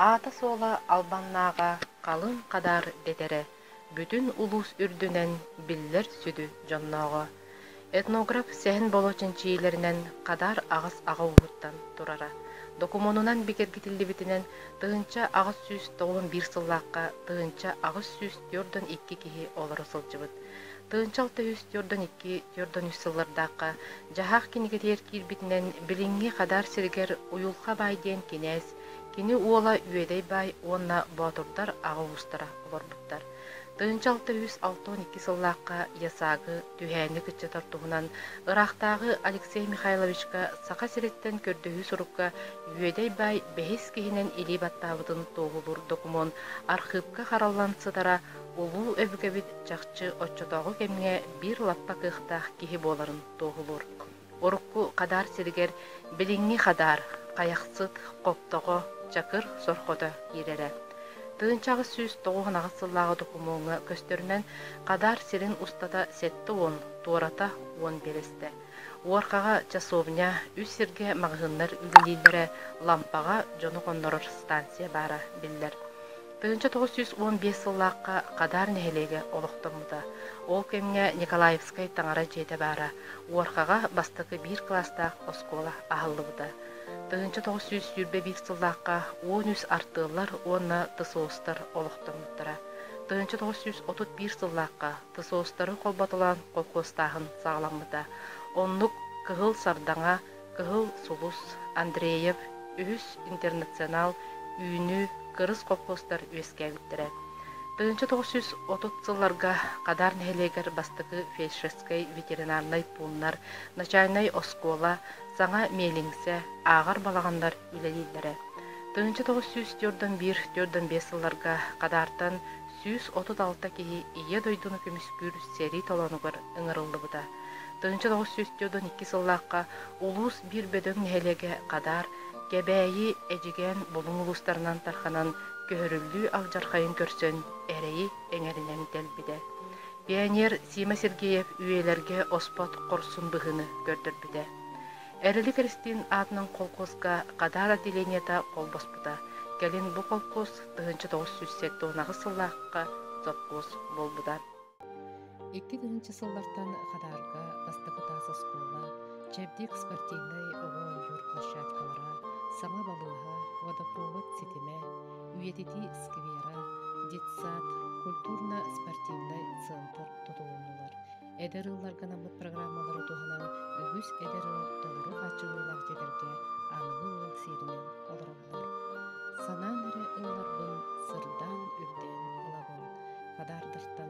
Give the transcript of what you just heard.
Ата сола албаннаға қалын қадар детере, бүтін улус үрдінен биллер сүді жонноға. Этнограф сәһін болочын чиилеринен қадар ағыс ағауғыттан турара. Докумонунан бекергитилли битинен тыынча ағыс сүз 91 сыллаққа тыынча ағыс сүз тёрдон 2 кихи олары сылчыбыт. Тыынча 600 тёрдон 2 тёрдон 3 сыллардаққа жахақ кинигетер кирбитинен билинги қадар сиргер уюлха байден кинес, кини уола үедей бай онна ботурдар ағауыстара оларбыттар. Тыынча 662 сыллаққа ясагы түхәні күтчі тартуғынан Ирақтағы Алексей Михайловичка сақа сиреттен көрдөгі сұрыққа үедей бай бәхес кейінен илі баттабытын тоғылыр документ архивка қараллансыдара улу өбігебіт жақчы отчотоғы кемге бір лаппа кықтақ кейі боларын тоғылыр. Орықку қадар сиргер біліңі қадар, қаяқсыт, қоптоғы, чакыр сорқода ерері. Тыынчағы сүз тоғығын ағысыллағы документға көстерінен қадар сирин устата сетті 10, туарата 10 бересті. Уарқаға часовня, үс сирге мағығынлар үлілері лампаға жоны қондырыр станция бара білдер. Тыынча 915 сыллаққа қадар нәхелеге олықтымыда. Ол кемге Николаевскай таңара жейді бара. Уарқаға бастықы бір кластақ оскола ағылыбыда. Тыынча 921 сыллаққа 10 артылар онна тысоостар олықтымыдыра. Тыынча 931 сыллаққа тысоостары қолбатылан қолқостағын сағаламыда. Онлық кығыл сардаңа, кығыл сулус, Андреев, үс интернационал, үйіні, кырыс қолқостар өскәгіттірі. Тыынча 930 сылларға қадар нәхелегер бастықы фельдшерскай ветеринарнай пулнар, начальнай оскола, саңа мелиңсе, ағар балағандар үлелейлері. Тыынча 941-45 сылларға қадартан 136 кейі ие дойдуны көміскүр сери толонуғыр ыңырылды бұда. Тыынча 942 сыллаққа улус бір бөдөң нәхелеге қадар, кебәйі әжіген болың улустарынан тарханан көхөрүллүү алжархайын көрсөн әрейі әңерінен тәлбіде. Пионер Сима Сергеев үйелерге оспот қорсын бұғыны көрдірбіде. Әрілі Кристин атының қолқосқа қадар отделениета қолбоспыда. Кәлін бұл қолқос 1980 сыллаққа зопқос болбыда. 2 сыллартан қадарға бастығы тасы скола, чәбдік спортивный оғын юр площадкалара, саңа балуға, водопровод сетеме, уедети сквера, детсад, культурно-спортивный центр тұтылуынулар. Әдіріллар ғанамлық программалары туғанан үгіз әдіріл толыру қачылылақ жедерге анығы ыл серінен олырылар. Санан әрі ыллар бұн сырдан үрден ұлабын, қадардыртан